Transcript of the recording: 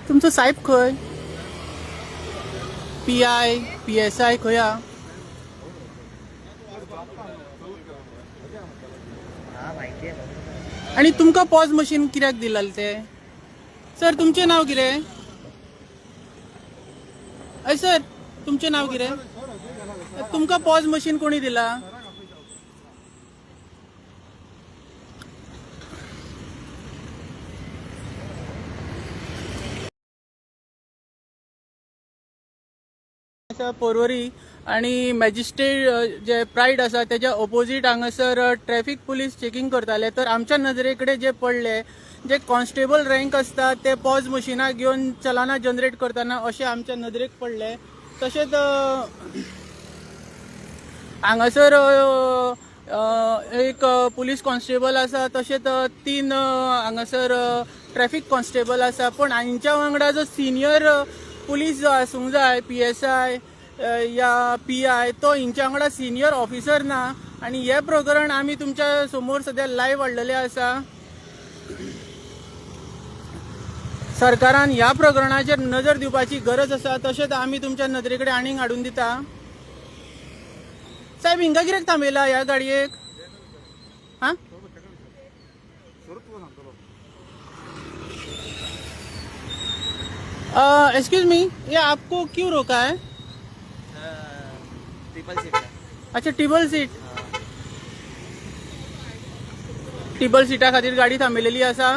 तुमचो साहेब खंय? PI PSI खंय हा? आणि तुमका पॉज मशीन कित्याक दिलें ते? सर तुमचें नाव कितें? अय सर तुमचें नाव कितें? तुमका पॉज मशीन कोणी दिला? पोरवरी आणि मॅजिस्ट्रेट जे प्राईड आसा त्याच्या ऑपोजीट हांगासर ट्रॅफिक पुलीस चेकिंग करताले, तर आमच्या नजरे कडेन जे पडले जे कॉन्स्टेबल रँक असता ते पॉज मशिनां घेवन चलाना जनरेट करतना अशें आमच्या नदरेक पडले. तशेंच हांगासर एक पुलीस कॉन्स्टेबल आसा, तशेंच 3 हांगासर ट्रॅफिक कॉन्स्टेबल आसा. पण हांच्या वांगडा जो सिनियर पुलीस जो आसूंक जाय PSI या PI तो हिंच्या वांगडा सिनियर ऑफिसर ना. आणि हे प्रकरण आमी तुमच्या समोर सध्या लायव्ह हाडलेले आसा. सरकारान ह्या प्रकरणाचेर नजर दिवपाची गरज आसा. तशेंच आमी तुमच्या नदरे कडेन आनीक हाडून दिता. साहेब हिंगा कित्याक थांबयला ह्या गाडयेक? हां एक्सक्यूज मी, ये आपको क्यों रोका है? ट्रिपल सीट है। अच्छा टिबल सीट. टिबल सीटा खातीर गाडी थांबयलेली आसा.